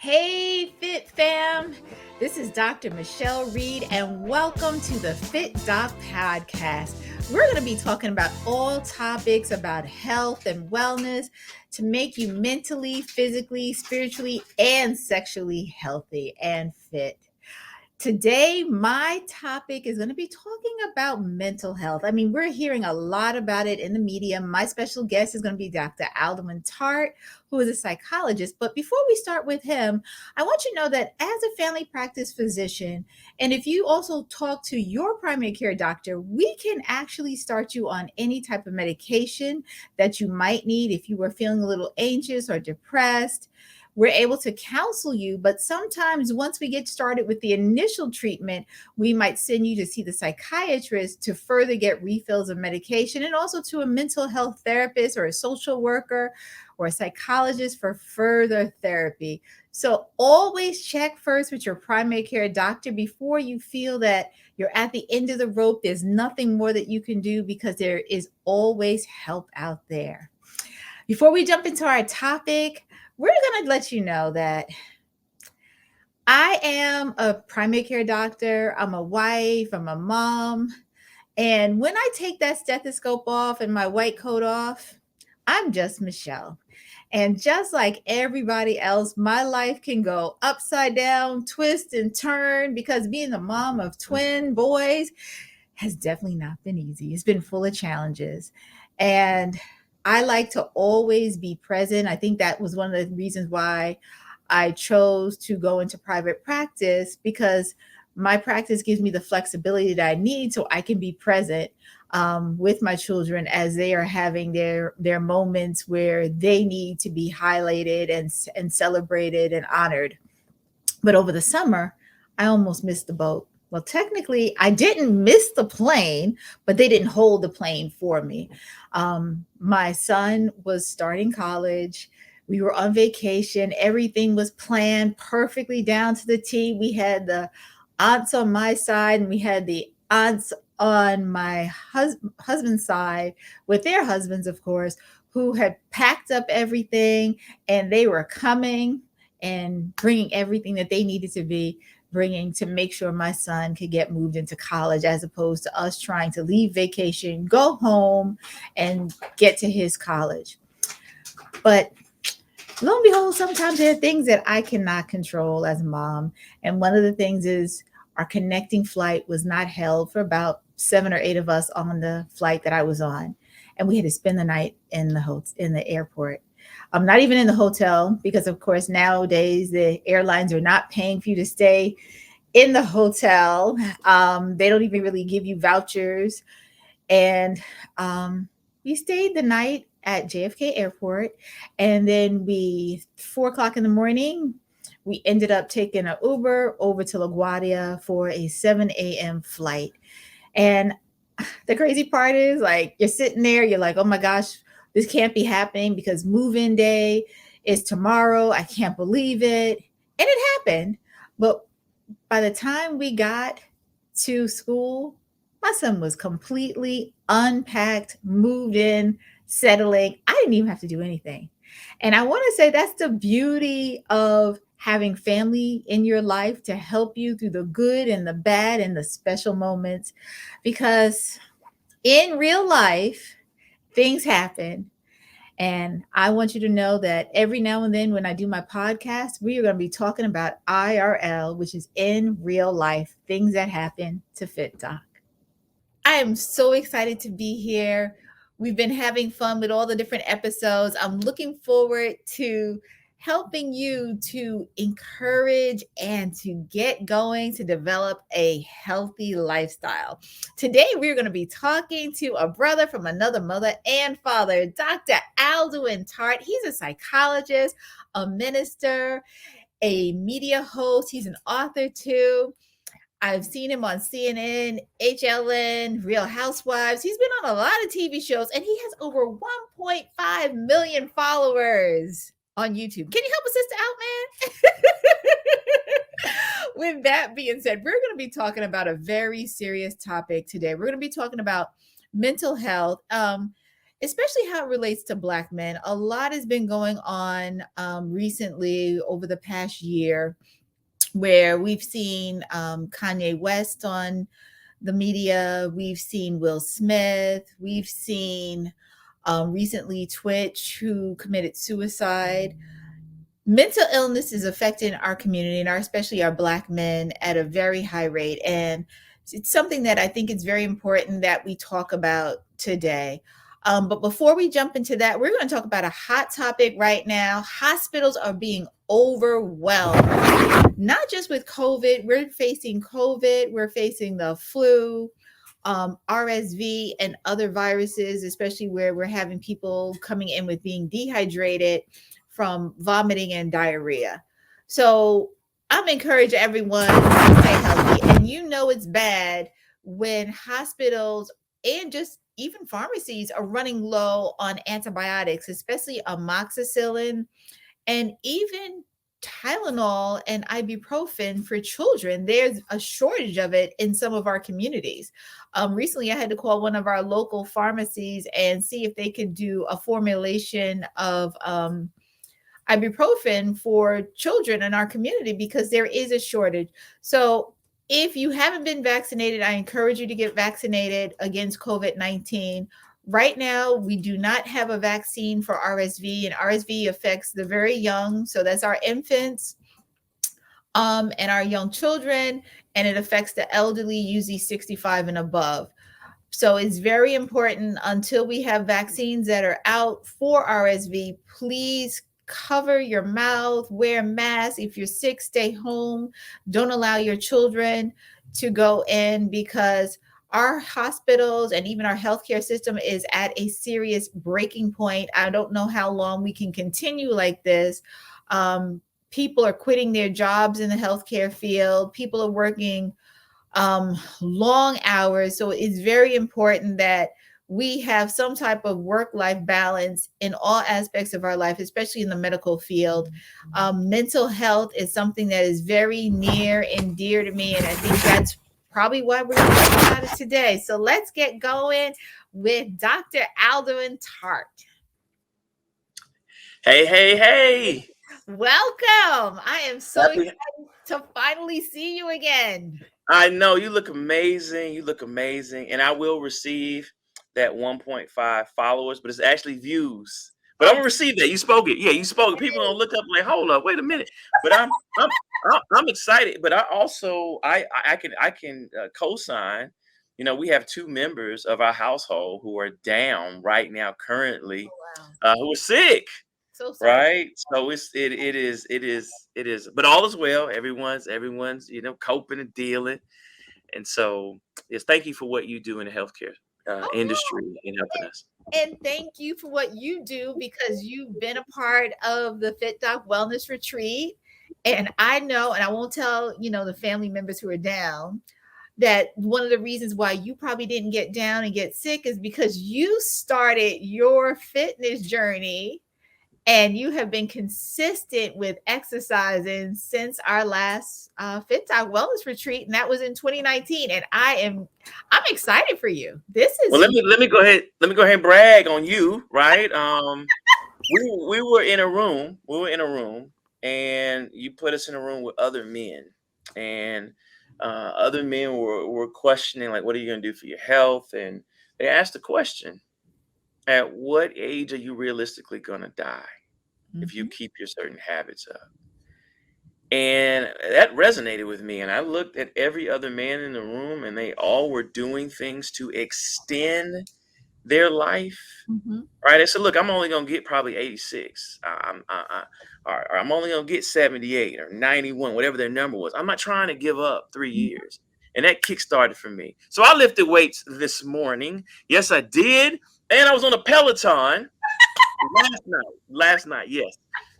Hey, Fit Fam. This is Dr. Michele Reed, and welcome to the Fit Doc Podcast. We're going to be talking about all topics about health and wellness to make you mentally, physically, spiritually, and sexually healthy and fit. Today, my topic is going to be talking about mental health. I mean, we're hearing a lot about it in the media. My special guest is going to be Dr. Adluan Tartt, who is a psychologist. But before we start with him, I want you to know that as a family practice physician, and if you also talk to your primary care doctor, we can actually start you on any type of medication that you might need if you were feeling a little anxious or depressed. We're able to counsel you, but sometimes once we get started with the initial treatment, we might send you to see the psychiatrist to further get refills of medication, and also to a mental health therapist or a social worker or a psychologist for further therapy. So always check first with your primary care doctor before you feel that you're at the end of the rope. There's nothing more that you can do, because there is always help out there. Before we jump into our topic, we're going to let you know that I am a primary care doctor. I'm a wife. I'm a mom. And when I take that stethoscope off and my white coat off, I'm just Michele. And just like everybody else, my life can go upside down, twist and turn, because being the mom of twin boys has definitely not been easy. It's been full of challenges. And I like to always be present. I think that was one of the reasons why I chose to go into private practice, because my practice gives me the flexibility that I need so I can be present with my children as they are having their moments where they need to be highlighted and celebrated and honored. But over the summer, I almost missed the boat. Well, technically, I didn't miss the plane, but they didn't hold the plane for me. My son was starting college. We were on vacation. Everything was planned perfectly down to the T. We had the aunts on my side, and we had the aunts on my husband's side with their husbands, of course, who had packed up everything, and they were coming and bringing everything that they needed to be bringing to make sure my son could get moved into college, as opposed to us trying to leave vacation, go home, and get to his college. But lo and behold, sometimes there are things that I cannot control as a mom. And one of the things is our connecting flight was not held for about 7 or 8 of us on the flight that I was on. And we had to spend the night in the airport. Not even in the hotel, because of course nowadays the airlines are not paying for you to stay in the hotel. They don't even really give you vouchers. And we stayed the night at JFK Airport, and then 4 o'clock in the morning, we ended up taking an Uber over to LaGuardia for a 7 a.m. flight. And the crazy part is, like, you're sitting there, you're like, oh my gosh, this can't be happening, because move-in day is tomorrow. I can't believe it. And it happened. But by the time we got to school, my son was completely unpacked, moved in, settling. I didn't even have to do anything. And I want to say that's the beauty of having family in your life to help you through the good and the bad and the special moments. Because in real life, things happen. And I want you to know that every now and then when I do my podcast, we are going to be talking about IRL, which is in real life, things that happen to Fit Doc. I am so excited to be here. We've been having fun with all the different episodes. I'm looking forward to helping you to encourage and to get going to develop a healthy lifestyle. Today, we're going to be talking to a brother from another mother and father, Dr. Alduan Tartt. He's a psychologist, a minister, a media host. He's an author too. I've seen him on CNN, HLN, Real Housewives. He's been on a lot of TV shows, and he has over 1.5 million followers on YouTube. Can you help a sister out, man? With that being said, we're going to be talking about a very serious topic today. We're going to be talking about mental health. especially how it relates to Black men. A lot has been going on recently over the past year where we've seen Kanye West on the media, we've seen Will Smith, we've seen recently Twitch, who committed suicide. Mental illness is affecting our community and especially our Black men at a very high rate. And it's something that I think is very important that we talk about today. But before we jump into that, we're going to talk about a hot topic right now. Hospitals are being overwhelmed, not just with COVID. We're facing the flu, RSV, and other viruses, especially where we're having people coming in with being dehydrated from vomiting and diarrhea. So I'm encouraging everyone to stay healthy. And you know it's bad when hospitals and just even pharmacies are running low on antibiotics, especially amoxicillin and even Tylenol and ibuprofen for children. There's a shortage of it in some of our communities. Recently, I had to call one of our local pharmacies and see if they could do a formulation of ibuprofen for children in our community because there is a shortage. So if you haven't been vaccinated, I encourage you to get vaccinated against COVID-19. Right now, we do not have a vaccine for RSV, and RSV affects the very young. So that's our infants and our young children, and it affects the elderly, usually 65 and above. So it's very important until we have vaccines that are out for RSV, please cover your mouth, wear masks. If you're sick, stay home. Don't allow your children to go in because our hospitals and even our healthcare system is at a serious breaking point. I don't know how long we can continue like this. People are quitting their jobs in the healthcare field. People are working long hours. So it's very important that we have some type of work-life balance in all aspects of our life, especially in the medical field. Mental health is something that is very near and dear to me, and I think that's probably why we're talking about it today. So let's get going with Dr. Adluan Tartt. Hey, hey, hey. Welcome. I am so Happy. excited to finally see you again. I know you look amazing. You look amazing. And I will receive that 1.5 followers, but it's actually views. But I'm Oh, gonna receive that. You spoke it. Yeah, you spoke it. People gonna look up like, hold up, wait a minute. But I'm excited. But I also I can co-sign. We have two members of our household who are down right now currently, wow. who are sick. So sorry. Right. So it is, but all is well. Everyone's coping and dealing. And so yes, thank you for what you do in the healthcare Oh, industry no. and helping us. And thank you for what you do because you've been a part of the Fit Doc Wellness Retreat. And I know, and I won't tell, the family members who are down, that one of the reasons why you probably didn't get down and get sick is because you started your fitness journey and you have been consistent with exercising since our last Fit Talk Wellness Retreat, and that was in 2019. And I'm excited for you. This Well, is let me go ahead and brag on you, right? We were in a room. We were in a room, and you put us in a room with other men, and other men were questioning like, "What are you going to do for your health?" And they asked the question, "At what age are you realistically going to die if you Mhm. keep your certain habits up?" And that resonated with me. And I looked at every other man in the room, and they all were doing things to extend their life. Mhm. Right? I said, look, I'm only gonna get probably 86. Or I'm only gonna get 78 or 91, whatever their number was. I'm not trying to give up 3 years. And that kick-started for me. So I lifted weights this morning. Yes, I did. And I was on a Peloton last night. Last night, yes.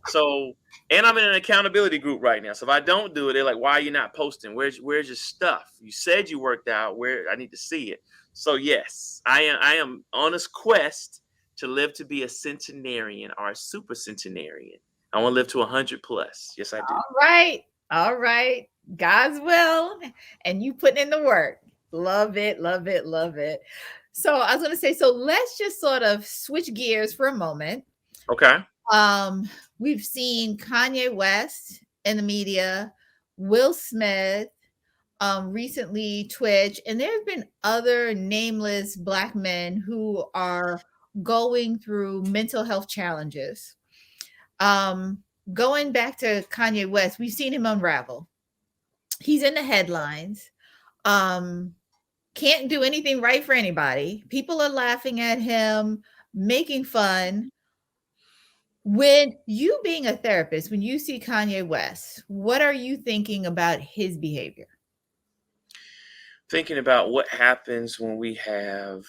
So, and I'm in an accountability group right now. So if I don't do it, they're like, "Why are you not posting? Where's your stuff? You said you worked out. Where I need to see it." So yes, I am on this quest to live to be a centenarian or a super centenarian. I want to live to 100 plus. Yes, I do. All right. All right. God's will. And you putting in the work. Love it. Love it. Love it. So I was going to say, so let's just sort of switch gears for a moment. Okay. Um, we've seen Kanye West in the media, Will Smith, recently Twitch, and there have been other nameless Black men who are going through mental health challenges. Um, Going back to Kanye West, we've seen him unravel. He's in the headlines. Um, can't do anything right for anybody. People are laughing at him, making fun. When you being a therapist, when you see Kanye West, what are you thinking about his behavior? Thinking about what happens when we have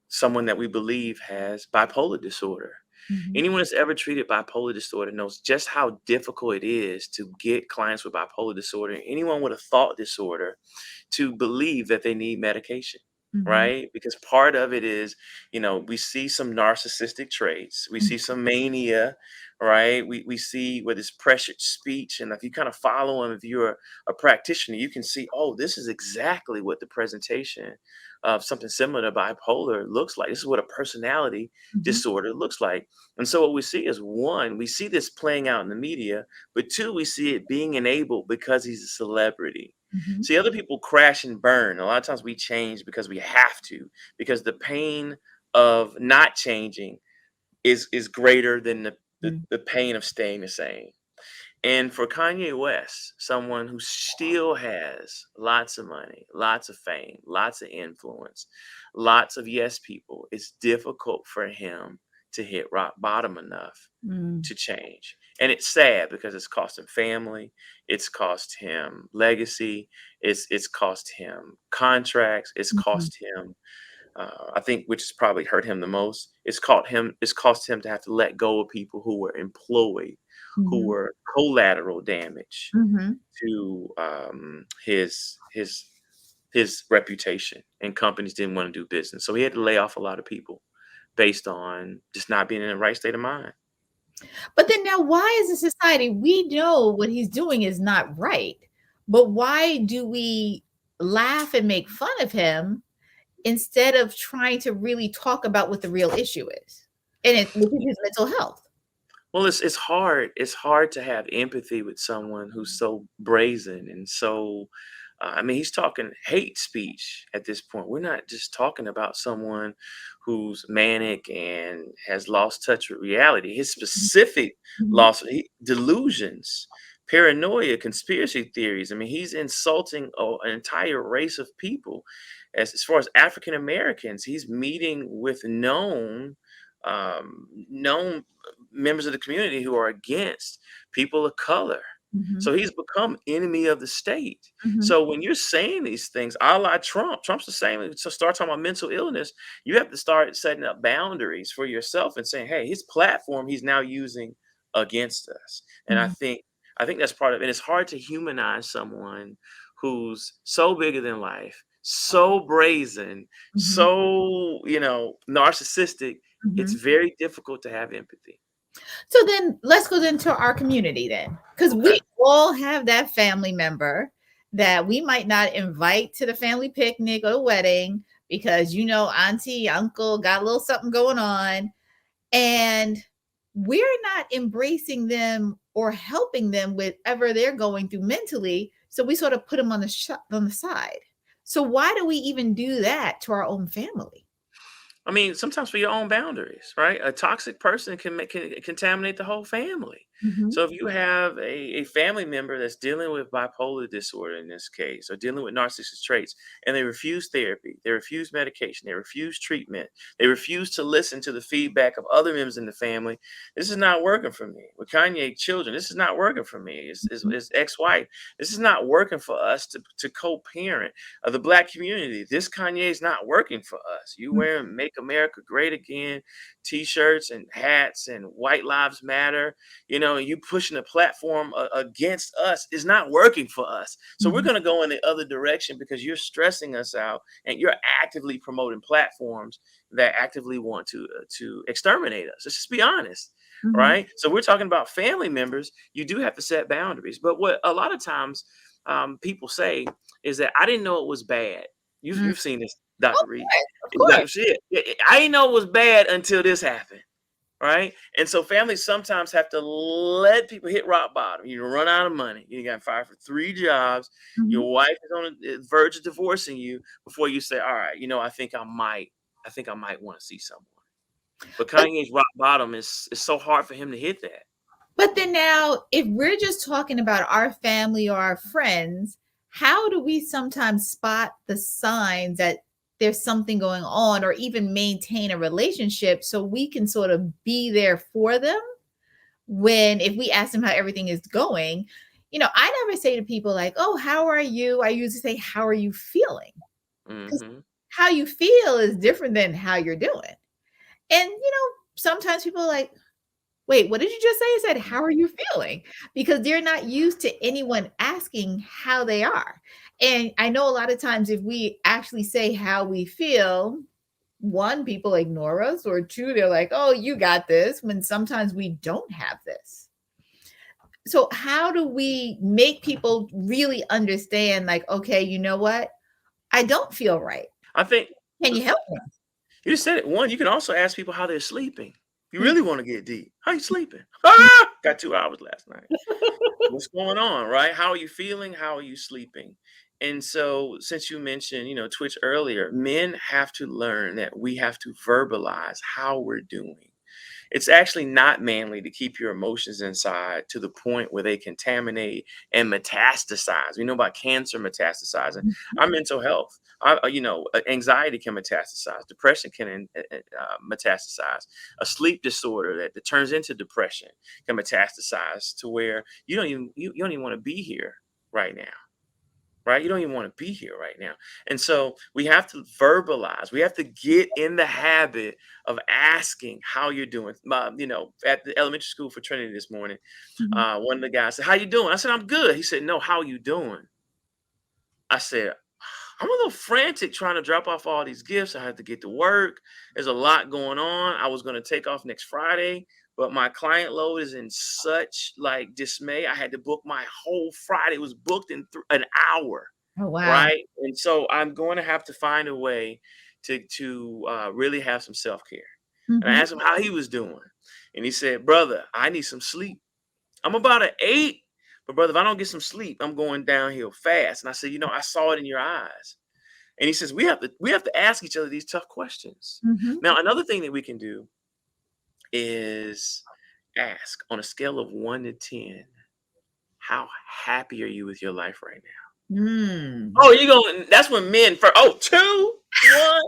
someone that we believe has bipolar disorder. Mhm, Anyone that's ever treated bipolar disorder knows just how difficult it is to get clients with bipolar disorder, anyone with a thought disorder, to believe that they need medication, mhm, right? Because part of it is, we see some narcissistic traits, we mhm, see some mania, right? We see where this pressured speech, and if you kind of follow him, if you're a practitioner, you can see, oh, this is exactly what the presentation of something similar to bipolar looks like. This is what a personality mhm, disorder looks like. And so what we see is, one, we see this playing out in the media, but two, we see it being enabled because he's a celebrity. mhm, See, other people crash and burn. A lot of times we change because we have to, because the pain of not changing is greater than mhm, the pain of staying the same. And for Kanye West, someone who still has lots of money, lots of fame, lots of influence, lots of yes people, it's difficult for him to hit rock bottom enough mm, to change. And it's sad because it's cost him family, it's cost him legacy, it's cost him contracts, it's mhm, cost him I think, which has probably hurt him the most. It's cost him to have to let go of people who were employed, who mhm, were collateral damage mhm. to his reputation, and companies didn't want to do business. So he had to lay off a lot of people based on just not being in the right state of mind. But then now why as a society, we know what he's doing is not right, but why do we laugh and make fun of him instead of trying to really talk about what the real issue is? And it which is his mental health. Well, it's hard. It's hard to have empathy with someone who's so brazen and so. I mean, he's talking hate speech at this point. We're not just talking about someone who's manic and has lost touch with reality. His specific Mhm, delusions, paranoia, conspiracy theories. I mean, he's insulting an entire race of people. As far as African Americans, he's meeting with known members of the community who are against people of color. mhm, So he's become enemy of the state. mhm, So when you're saying these things, a la Trump, Trump's the same. So start talking about mental illness. You have to start setting up boundaries for yourself and saying, hey, his platform he's now using against us. And I mhm, think I think that's part of it. And it's hard to humanize someone who's so bigger than life, so brazen, mhm, so narcissistic. It's mhm. very difficult to have empathy. So then let's go into our community then, because Okay. we all have that family member that we might not invite to the family picnic or the wedding because auntie, uncle got a little something going on, and we're not embracing them or helping them with whatever they're going through mentally. So we sort of put them on on the side. So why do we even do that to our own family? I mean, sometimes for your own boundaries, right? A toxic person can contaminate the whole family. Mhm, So if you have a family member that's dealing with bipolar disorder in this case, or dealing with narcissistic traits, and they refuse therapy, they refuse medication, they refuse treatment, they refuse to listen to the feedback of other members in the family, this is not working for me. With Kanye children, this is not working for me. mhm, His ex-wife, this is not working for us to co-parent of the black community. This Kanye is not working for us. You mhm, wearing "Make America Great Again" t-shirts and hats and "White Lives Matter," and you pushing a platform against us is not working for us. So we're mhm, going to go in the other direction because you're stressing us out and you're actively promoting platforms that actively want to exterminate us. Let's just be honest. mhm, Right. So we're talking about family members. You do have to set boundaries. But what a lot of times people say is that I didn't know it was bad. You've mhm. you've seen this, Oh, Dr. Reed. Of course. Like, shit, I didn't know it was bad until this happened. Right. And so families sometimes have to let people hit rock bottom. You run out of money. You got fired for 3 jobs. Mhm. Your wife is on the verge of divorcing you before you say, all right, I think I might want to see someone. But But Kanye's rock bottom is so hard for him to hit that. but then now, if we're just talking about our family or our friends, how do we sometimes spot the signs that there's something going on or even maintain a relationship so we can sort of be there for them when if we ask them how everything is going, I never say to people like, "Oh, how are you?" I usually say, "How are you feeling?" Because Hmm. how you feel is different than how you're doing. And sometimes people are like, "Wait, what did you just say?" I said, "How are you feeling?" Because they're not used to anyone asking how they are. And I know a lot of times if we actually say how we feel, one, people ignore us, or two, they're like, "Oh, you got this," when sometimes we don't have this. So how do we make people really understand, like, okay, you know what? I don't feel right. I think Can you help me? you just said it. One, you can also ask people how they're sleeping. If you Mm, really want to get deep, how you sleeping? mm, Got 2 hours last night. What's going on, right? How are you feeling? How are you sleeping? And so, since you mentioned, Twitch earlier, men have to learn that we have to verbalize how we're doing. It's actually not manly to keep your emotions inside to the point where they contaminate and metastasize. We know about cancer metastasizing. mhm, Our mental health, anxiety can metastasize. Depression can metastasize. A sleep disorder that turns into depression can metastasize to where you don't even want to be here right now, right? You don't even want to be here right now. And so we have to verbalize. We have to get in the habit of asking how you're doing. At the elementary school fraternity this morning, mhm. one of the guys said, "How you doing?" I said, "I'm good." He said, "No, how you doing?" I said, "I'm a little frantic trying to drop off all these gifts. I had to get to work. There's a lot going on. I was going to take off next Friday, but my client load is in such like dismay. I had to book my whole Friday. It was booked in an hour, Oh, wow. right? And so I'm going to have to find a way to really have some self care." And I Mhm. asked him how he was doing, and he said, "Brother, I need some sleep. I'm about an 8, but brother, if I don't get some sleep, I'm going downhill fast." And I said, "I saw it in your eyes." And he says, "We have to ask each other these tough questions." Mhm. Now, another thing that we can do is ask on a scale of 1 to 10, how happy are you with your life right now? Mm. Oh, you going? That's when men for 2, 1.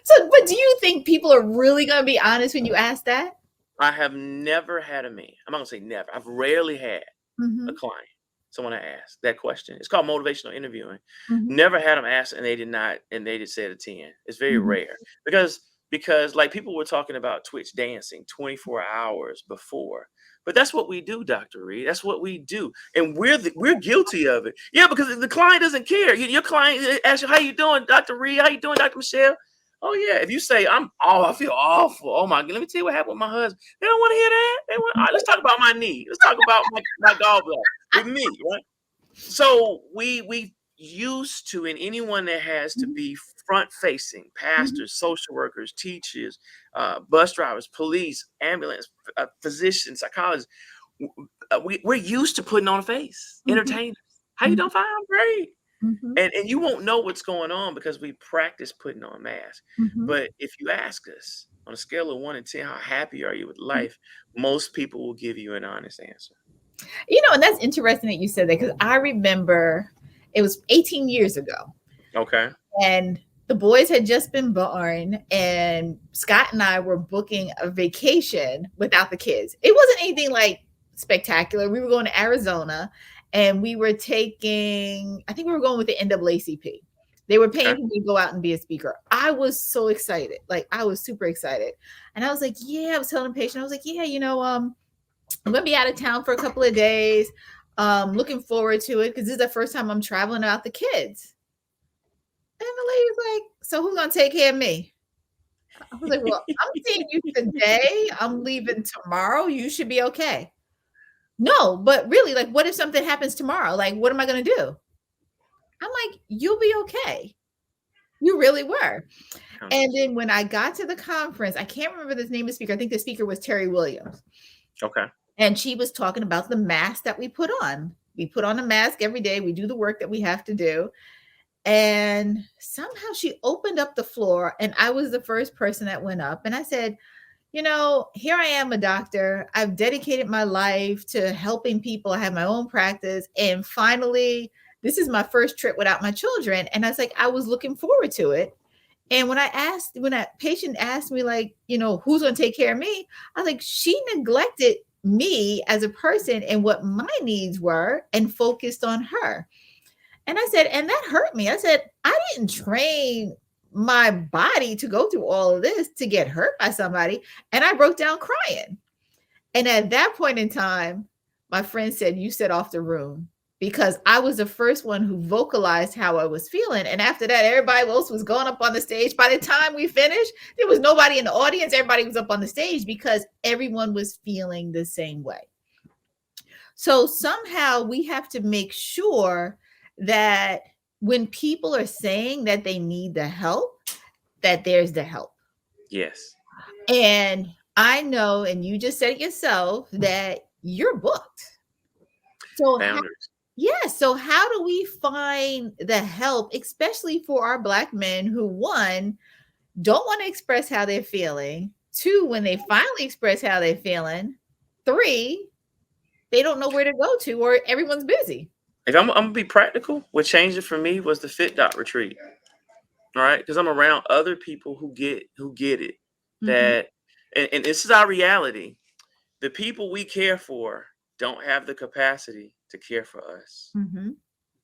So, but do you think people are really gonna be honest when you ask that? I have never had a man. I'm not gonna say never. I've rarely had a Mhm, client, someone I asked that question. It's called motivational interviewing. mhm, Never had them ask and they did not, and they just said a 10. It's very mhm, rare because like people were talking about Twitch dancing 24 hours before. But that's what we do, Dr. Reed. That's what we do. And we're guilty of it. Yeah, because the client doesn't care. Your client asks you, "How you doing, Dr. Reed? How you doing, Dr. Michelle?" Oh yeah. If you say, I feel awful. Oh my God, let me tell you what happened with my husband. They don't want to hear that. All right, let's talk about my knee. Let's talk about my gallbladder with me, right? So we used to, and anyone that has to mhm, be front facing, mhm, pastors, social workers, teachers, bus drivers, police, ambulance, physicians, psychologists, we're used to putting on a face. mhm, Entertainers, how you mhm, doing? Fine, I'm great. mhm, And you won't know what's going on because we practice putting on masks. mhm, But if you ask us on a scale of 1 to 10, how happy are you with mhm. life? Most people will give you an honest answer. And that's interesting that you said that because I remember it was 18 years ago, Okay. and the boys had just been born, and Scott and I were booking a vacation without the kids. It wasn't anything like spectacular. We were going to Arizona, and we were taking, I think we were going with the NAACP. They were paying Okay. for me to go out and be a speaker. I was so excited. Like, I was super excited. And I was like, yeah, I was telling the patient, I was like, yeah, I'm gonna be out of town for a couple of days. Looking forward to it because this is the first time I'm traveling without the kids. And the lady's like, "So who's gonna take care of me?" I was like, "Well, I'm seeing you today. I'm leaving tomorrow. You should be okay." No, but really, like, what if something happens tomorrow? Like, what am I gonna do? I'm like, "You'll be okay." You really were. And 100%. then when I got to the conference, I can't remember the name of the speaker. I think the speaker was Terry Williams. Okay. And she was talking about the mask that we put on. We put on a mask every day. We do the work that we have to do. And somehow she opened up the floor, and I was the first person that went up. And I said, here I am, a doctor. I've dedicated my life to helping people. I have my own practice. And finally, this is my first trip without my children. And I was like, I was looking forward to it. And when that patient asked me, like, who's going to take care of me? I was like, she neglected me as a person and what my needs were and focused on her. And I said, and that hurt me. I said, I didn't train my body to go through all of this to get hurt by somebody. And I broke down crying. And at that point in time, my friend said, you set off the room, because I was the first one who vocalized how I was feeling. And after that, everybody else was going up on the stage. By the time we finished, there was nobody in the audience. Everybody was up on the stage because everyone was feeling the same way. So somehow we have to make sure that when people are saying that they need the help, that there's the help. Yes. And I know, and you just said it yourself, that you're booked. So Boundaries. so how do we find the help, especially for our Black men who, one, don't want to express how they're feeling, two, when they finally express how they're feeling, three, they don't know where to go to, or everyone's busy. If I'm gonna be practical, what changed it for me was the Fit Doc retreat. All right, because I'm around other people who get it. Mhm, That and this is our reality. The people we care for don't have the capacity to care for us. mhm,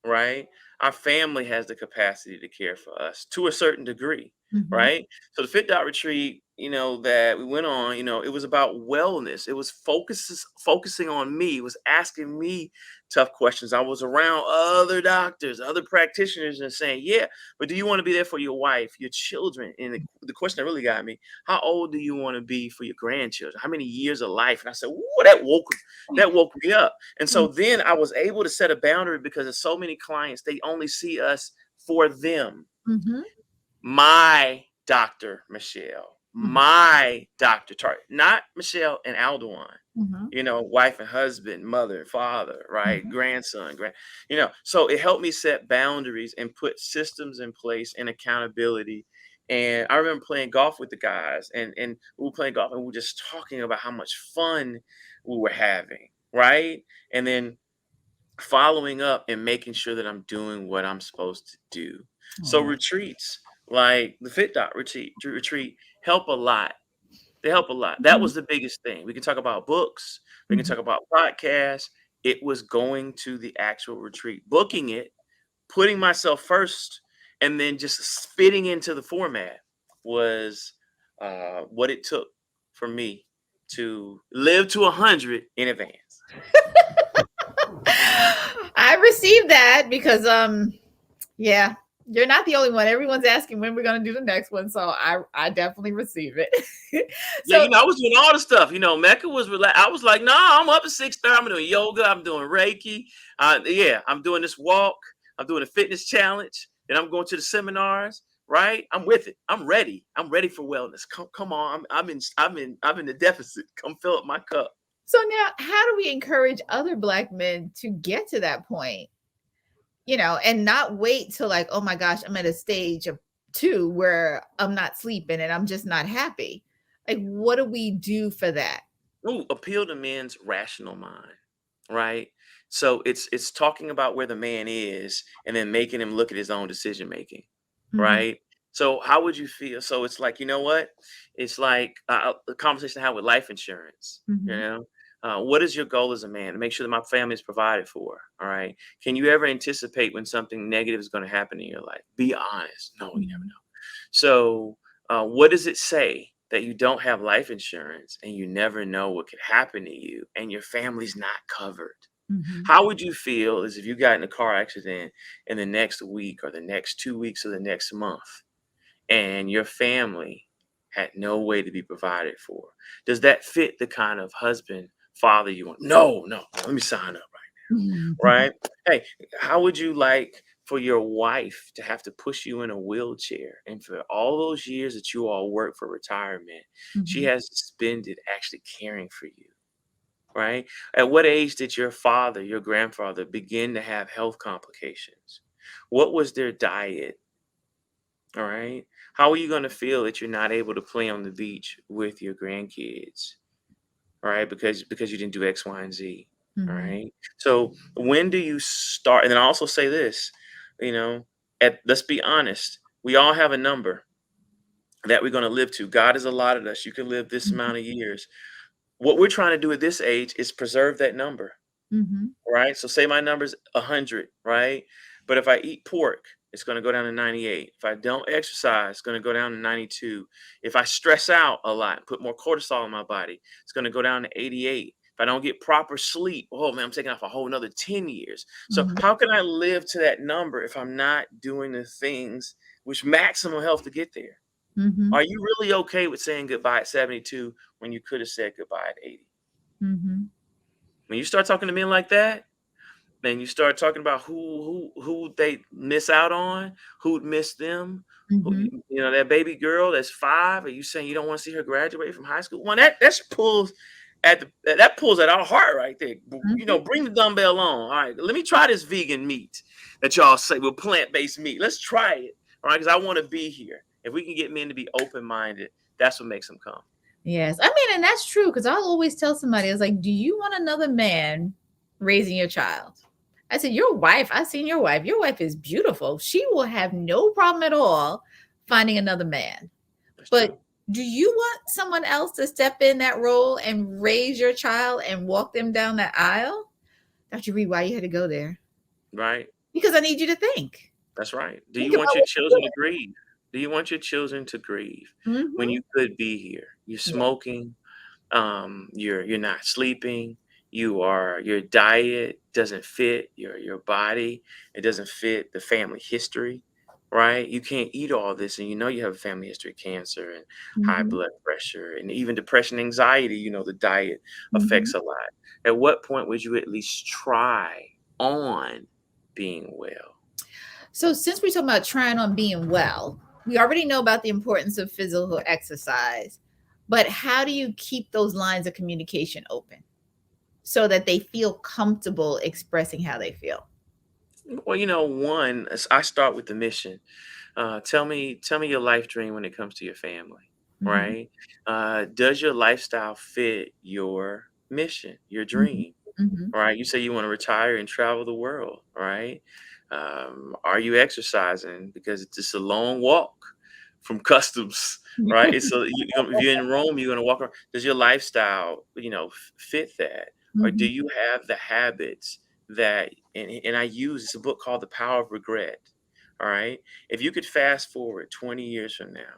Right? Our family has the capacity to care for us to a certain degree, mhm. right? So the Fit Dot retreat, that we went on, it was about wellness. It was focusing on me. It was asking me tough questions. I was around other doctors, other practitioners, and saying, "Yeah, but do you want to be there for your wife, your children?" And the question that really got me: how old do you want to be for your grandchildren? How many years of life? And I said, "Ooh, that woke me up." And so then I was able to set a boundary because of so many clients, they only see us for them. Mhm, My Dr. Michele, mhm, my Dr. Tartt, not Michelle and Alduan, mhm, wife and husband, mother and father, right? mhm. Grandson, so it helped me set boundaries and put systems in place and accountability. And I remember playing golf with the guys, and we were playing golf and we were just talking about how much fun we were having, right? And then following up and making sure that I'm doing what I'm supposed to do. So Aw. retreats like the Fit Dot retreat help a lot. They help a lot. That Mhm, was the biggest thing. We can talk about books, we can mhm. talk about podcasts. It was going to the actual retreat, booking it, putting myself first, and then just spitting into the format was what it took for me to live to 100 in advance. I received that because yeah, you're not the only one. Everyone's asking when we're going to do the next one, so I definitely receive it. Yeah, So I was doing all the stuff. Mecca was I was like, nah, I'm up at 6:30. I'm doing yoga. I'm doing Reiki. Yeah, I'm doing this walk. I'm doing a fitness challenge. And I'm going to the seminars. Right? I'm with it. I'm ready. I'm ready for wellness. Come on. I'm in the deficit. Come fill up my cup. now how do we encourage other Black men to get to that point? And not wait till, like, oh my gosh, I'm at a stage of two where I'm not sleeping and I'm just not happy. Like, what do we do for that? Ooh, appeal to men's rational mind. Right? So it's talking about where the man is and then making him look at his own decision making. Mhm, Right? So how would you feel? So it's like, you know what? It's like a conversation I had with life insurance. mhm, What is your goal as a man? To make sure that my family is provided for. All right. Can you ever anticipate when something negative is going to happen in your life? Be honest. No, you never mhm, know. So what does it say that you don't have life insurance and you never know what could happen to you and your family's not covered? mhm. How would you feel as if you got in a car accident in the next week or the next 2 weeks or the next month and your family had no way to be provided for? Does that fit the kind of husband, father you want? No, no. Let me sign up, right? Right? Hey, how would you like for your wife to have to push you in a wheelchair, and for all those years that you all work for retirement, she Mhm. has to spend it actually caring for you, right? At what age did your father, your grandfather begin to have health complications? What was their diet? All right. How are you going to feel that you're not able to play on the beach with your grandkids? All right, because you didn't do X, Y, and Z. All Mhm. right. So when do you start? And then I also say this, you know, let's be honest, we all have a number that we're going to live to. God has allotted us. You can live this Mhm. amount of years. What we're trying to do at this age is preserve that number. Mhm. Right? So say my number's 100, right? But if I eat pork, it's going to go down to 98. If I don't exercise, it's going to go down to 92. If I stress out a lot, put more cortisol in my body, it's going to go down to 88. If I don't get proper sleep, oh man, I'm taking off a whole another 10 years. So Mhm. how can I live to that number if I'm not doing the things which maximum health to get there? Mhm. Are you really okay with saying goodbye at 72 when you could have said goodbye at 80? Mhm. When you start talking to men like that, and you start talking about who they miss out on, who'd miss them, who Mhm. that baby girl that's 5, are you saying you don't want to see her graduate from high school? Well, that pulls that pulls at our heart right there. Mhm. Bring the dumbbell on. All right, let me try this vegan meat that y'all say with plant-based meat. Let's try it. All right, because I want to be here. If we can get men to be open-minded, that's what makes them come. Yes. I mean, and that's true because I'll always tell somebody, I was like, do you want another man raising your child? I said, your wife, I've seen your wife. Your wife is beautiful. She will have no problem at all finding another man. That's true. But do you want someone else to step in that role and raise your child and walk them down that aisle? Dr. Reed, why you had to go there? Right. Because I need you to think. That's right. Do Think you want about your what children you're to grieve? Do you want your children to grieve doing. when Mhm. you could be here? You're Yeah. smoking, you're not sleeping, your diet doesn't fit your body, it doesn't fit the family history, right? You can't eat all this, and you have a family history of cancer and high Mhm. blood pressure and even depression, anxiety, the diet affects Mhm. a lot. At what point would you at least try on being well? So, since we're talking about trying on being well, we already know about the importance of physical exercise, but how do you keep those lines of communication open so that they feel comfortable expressing how they feel? Well, one, I start with the mission. Tell me your life dream when it comes to your family, Mhm. right? Does your lifestyle fit your mission, your Mhm. dream? Mhm. Right? You say you want to retire and travel the world, right? Are you exercising? Because it's just a long walk from customs, right? If you're in Rome, you're gonna walk around. Does your lifestyle, fit that, or do Mhm. you have the habits that? And I use it's a book called The Power of Regret. All right, if you could fast forward 20 years from now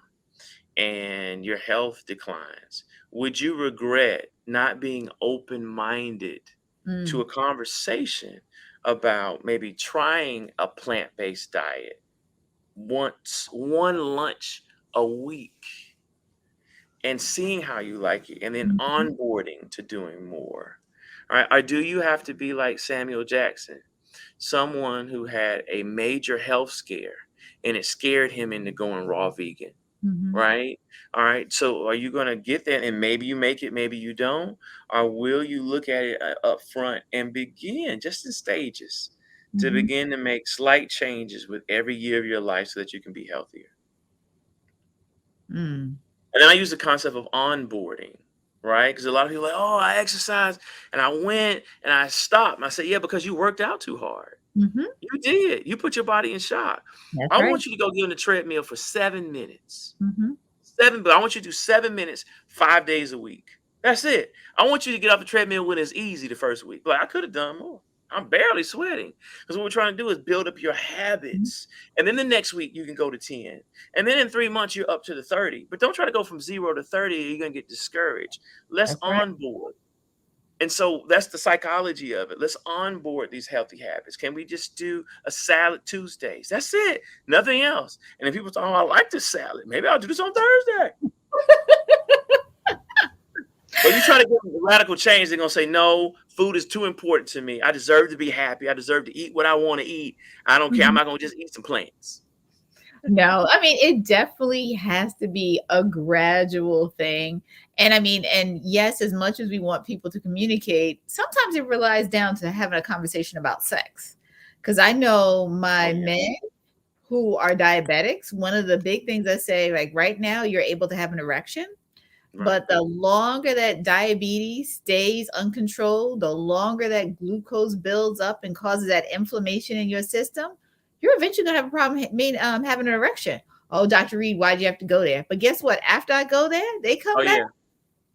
and your health declines, would you regret not being open minded to Mm. a conversation about maybe trying a plant based diet one lunch a week and seeing how you like it and then Mhm. onboarding to doing more? All right. Or do you have to be like Samuel Jackson, someone who had a major health scare and it scared him into going raw vegan? Mhm. Right? All right. So are you going to get that and maybe you make it, maybe you don't? Or will you look at it up front and begin just in stages to Mhm. begin to make slight changes with every year of your life so that you can be healthier? Mm. And then I use the concept of onboarding, right? Because a lot of people are like, oh, I exercised and I went and I stopped. And I said, yeah, because you worked out too hard. Mhm. You did. You put your body in shock. That's I right. want you to go get on the treadmill for 7 minutes. Mhm. But I want you to do 7 minutes 5 days a week. That's it. I want you to get off the treadmill when it's easy the first week. Like I could have done more. I'm barely sweating. Because what we're trying to do is build up your Mhm. habits. And then the next week you can go to 10. And then in 3 months you're up to the 30. But don't try to go from 0 to 30 or you're gonna get discouraged. Let's That's right. onboard. And so that's the psychology of it. Let's onboard these healthy habits. Can we just do a salad Tuesdays? That's it. Nothing else. And if people say, oh, I like this salad, maybe I'll do this on Thursday. But you try to get a radical change, they're gonna say, no, food is too important to me. I deserve to be happy. I deserve to eat what I want to eat. I don't care. I'm Mhm. not gonna just eat some plants. No, I mean, it definitely has to be a gradual thing. And I mean, and yes, as much as we want people to communicate, sometimes it relies down to having a conversation about sex. Because I know Oh my yeah. men who are diabetics, one of the big things I say, like right now, you're able to have an erection. Right. But the longer that diabetes stays uncontrolled, the longer that glucose builds up and causes that inflammation in your system, you're eventually gonna have a problem having an erection. Oh, Dr. Reed, why'd you have to go there? But guess what? After I go there, they Oh come back. yeah.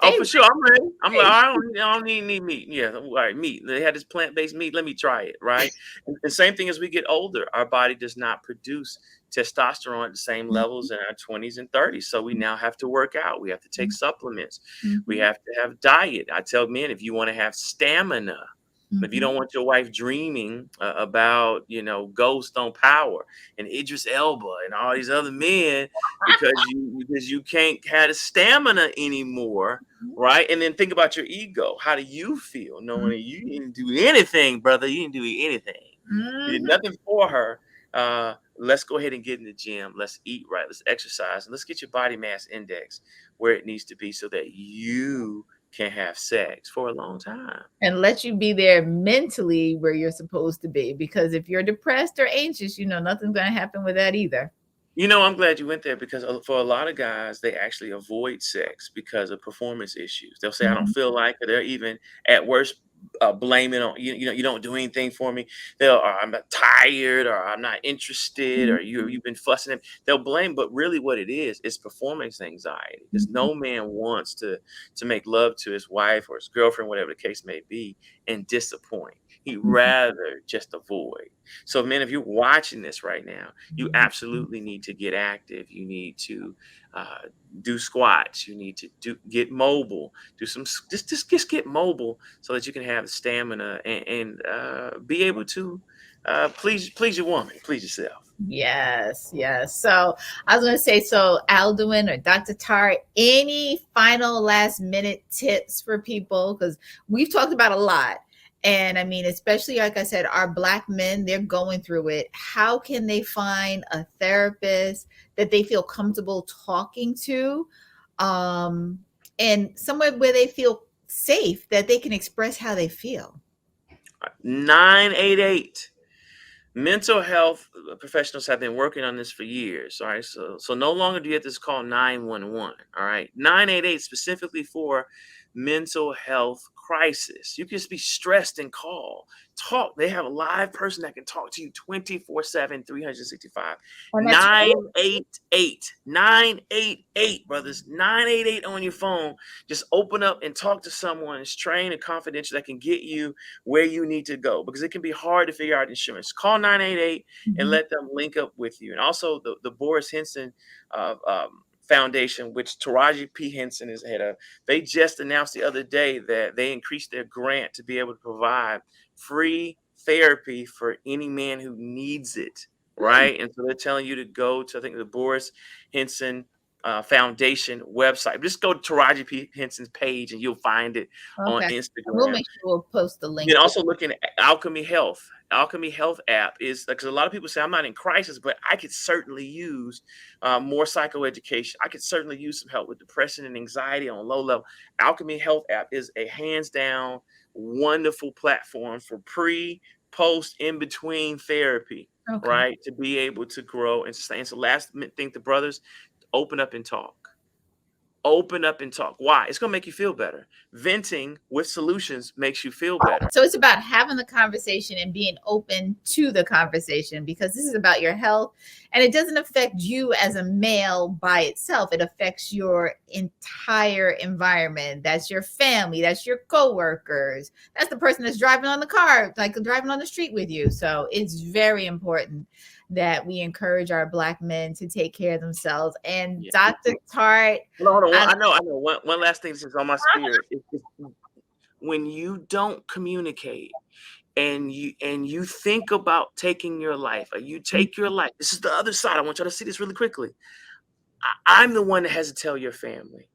Oh, They for sure. I'm ready. I'm like, ready. I don't need meat. Yeah, all right, meat. They had this plant-based meat. Let me try it, right? And the same thing as we get older, our body does not produce testosterone at the same levels in our 20s and 30s. So we now have to work out. We have to take supplements. We Mhm, have to have diet. I tell men, if you want to have stamina, if you mhm. don't want your wife dreaming about, Ghost on Power and Idris Elba and all these other men because you can't have the stamina anymore, right? And then think about your ego. How do you feel knowing that you didn't do anything, brother? You didn't do anything. You did Mhm. nothing for her. Let's go ahead and get in the gym. Let's eat right. Let's exercise. And let's get your body mass index where it needs to be so that you can have sex for a long time. And let you be there mentally where you're supposed to be. Because if you're depressed or anxious, nothing's gonna happen with that either. I'm glad you went there because for a lot of guys, they actually avoid sex because of performance issues. They'll say, "I don't Mhm, feel like it." They're even at worst blaming on you. You don't do anything for me. Or I'm not tired, or I'm not interested, mhm, or you've been fussing. They'll blame, but really, what it is performance anxiety. Because mhm, no man wants to make love to his wife or his girlfriend, whatever the case may be, and disappoint. He'd mhm. rather just avoid. So, men, if you're watching this right now, you absolutely need to get active. You need to uh, do squats. You need to get mobile. Do some just get mobile so that you can have the stamina and be able to please your woman, please yourself. Yes, yes. So I was going to say, so Alduan or Dr. Tartt, any final last minute tips for people? Because we've talked about a lot. And I mean, especially like I said, our Black men, they're going through it. How can they find a therapist that they feel comfortable talking to? Um, and somewhere where they feel safe that they can express how they feel. 988. Mental health professionals have been working on this for years. All right. So no longer do you have to call 911. All right. 988 specifically for mental health crisis. You can just be stressed and call. Talk. They have a live person that can talk to you 24/7, 365. And that's free. 988. 988, brothers. 988 on your phone. Just open up and talk to someone. It's trained and confidential that can get you where you need to go because it can be hard to figure out insurance. Call 988 and Mhm. let them link up with you. And also the Boris Henson Foundation, which Taraji P. Henson is head of, they just announced the other day that they increased their grant to be able to provide free therapy for any man who needs it. Mm, Right. And so they're telling you to go to, I think, the Boris Henson Foundation website. Just go to Taraji P. Henson's page and you'll find it on okay. We'll Instagram. make sure we'll post the Then link to. also looking at Alchemy Health. Alchemy Health app is because a lot of people say I'm not in crisis, but I could certainly use more psychoeducation. I could certainly use some help with depression and anxiety on a low level. Alchemy Health app is a hands down wonderful platform for pre, post, in between therapy, Okay. right? To be able to grow and sustain. So last thing to brothers, open up and talk. Open up and talk. Why? It's gonna make you feel better. Venting with solutions makes you feel better. So it's about having the conversation and being open to the conversation because this is about your health and it doesn't affect you as a male by itself. It affects your entire environment. That's your family, that's your coworkers, that's the person that's driving on the car, like driving on the street with you. So it's very important that we encourage our Black men to take care of themselves. And Yeah. Dr. Tart, Hold on. I I know. One last thing that's on my spirit is when you don't communicate and you think about taking your life, or you take your life. This is the other side. I want y'all to see this really quickly. I'm the one that has to tell your family.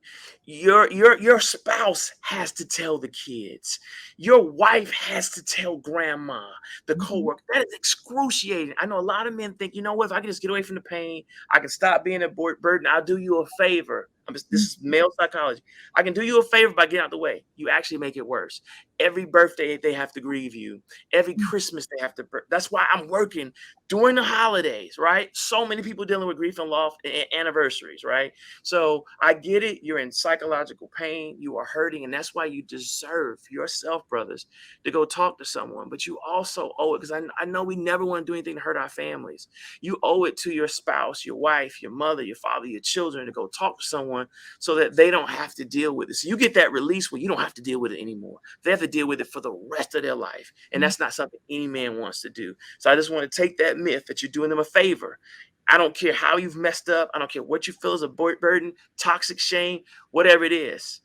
Your spouse has to tell the kids. Your wife has to tell grandma, the Mhm. coworker. That is excruciating. I know a lot of men think, you know what, if I can just get away from the pain, I can stop being a burden. I'll do you a favor. This is male psychology. I can do you a favor by getting out the way. You actually make it worse. Every birthday they have to grieve you. Every Christmas they have to. That's why I'm working during the holidays, right? So many people dealing with grief and loss and anniversaries, right? So I get it. You're in psychological pain. You are hurting. And that's why you deserve yourself, brothers, to go talk to someone. But you also owe it, because I know we never want to do anything to hurt our families. You owe it to your spouse, your wife, your mother, your father, your children to go talk to someone so that they don't have to deal with it. So you get that release where you don't have to deal with it anymore. They have to deal with it for the rest of their life. And that's not something any man wants to do. So I just want to take that myth that you're doing them a favor. I don't care how you've messed up. I don't care what you feel is a burden, toxic shame, whatever it is.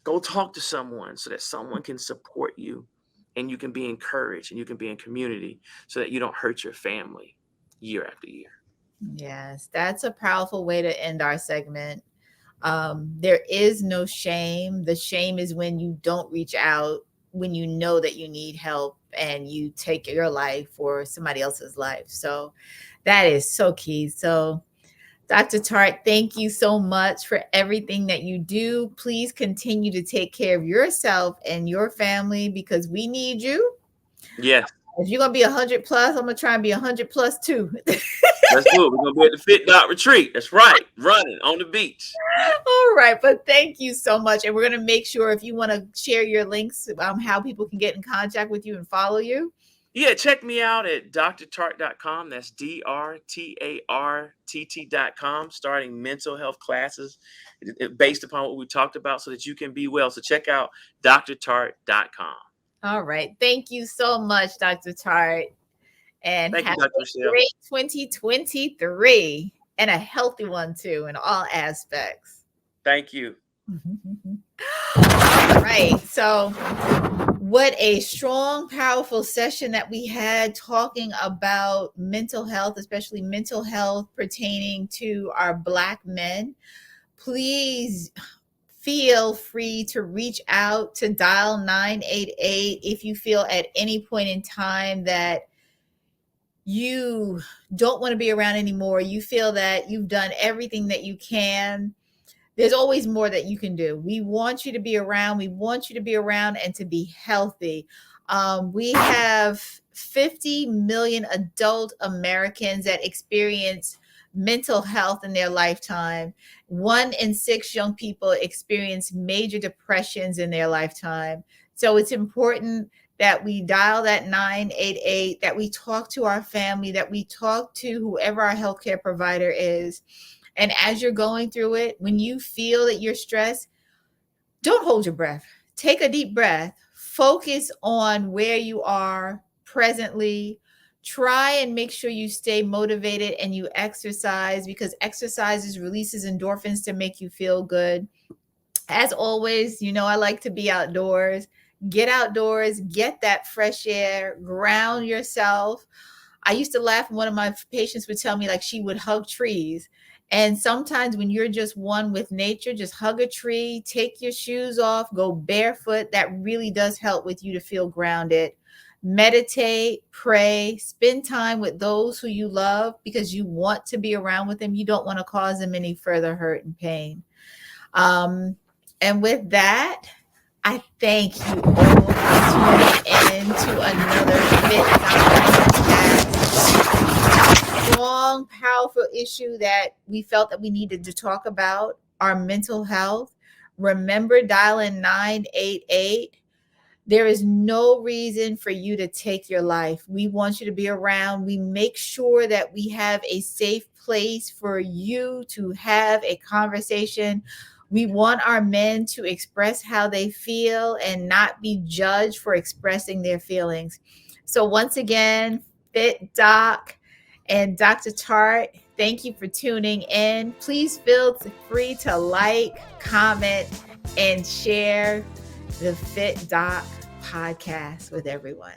Go talk to someone so that someone can support you and you can be encouraged and you can be in community so that you don't hurt your family year after year. Yes, that's a powerful way to end our segment. There is no shame. The shame is when you don't reach out, when you know that you need help and you take your life or somebody else's life. So that is so key. So, Dr. Tartt, thank you so much for everything that you do. Please continue to take care of yourself and your family because we need you. Yes. If you're going to be 100 plus, I'm going to try and be 100 plus too. Let's do it. We're going to be at the Fit Doc retreat. That's right. Running on the beach. All right. But thank you so much. And we're going to make sure if you want to share your links, how people can get in contact with you and follow you. Yeah, check me out at drtartt.com. That's DRTARTT.com. Starting mental health classes based upon what we talked about so that you can be well. So check out drtartt.com. All right. Thank you so much, Dr. Tartt. And thank have you, Dr. a Michele. great 2023 and a healthy one too in all aspects. Thank you. All right. So what a strong, powerful session that we had talking about mental health, especially mental health pertaining to our Black men. Please feel free to reach out to dial 988 if you feel at any point in time that you don't want to be around anymore. You feel that you've done everything that you can. There's always more that you can do. We want you to be around. We want you to be around and to be healthy. We have 50 million adult Americans that experience mental health in their lifetime. 1 in 6 young people experience major depressions in their lifetime. So it's important that we dial that 988, that we talk to our family, that we talk to whoever our healthcare provider is. And as you're going through it, when you feel that you're stressed, don't hold your breath. Take a deep breath. Focus on where you are presently. Try and make sure you stay motivated and you exercise, because exercise releases endorphins to make you feel good. As always, I like to be outdoors. Get outdoors, get that fresh air, ground yourself. I used to laugh when one of my patients would tell me like she would hug trees. And sometimes when you're just one with nature, just hug a tree, take your shoes off, go barefoot. That really does help with you to feel grounded. Meditate, pray, spend time with those who you love because you want to be around with them. You don't want to cause them any further hurt and pain. And with that, I thank you all for tuning in to another Fit Podcast. Strong, powerful issue that we felt that we needed to talk about, our mental health. Remember, dialing 988. There is no reason for you to take your life. We want you to be around. We make sure that we have a safe place for you to have a conversation. We want our men to express how they feel and not be judged for expressing their feelings. So once again, Fit Doc and Dr. Tartt, thank you for tuning in. Please feel free to like, comment, and share the Fit Doc podcast with everyone.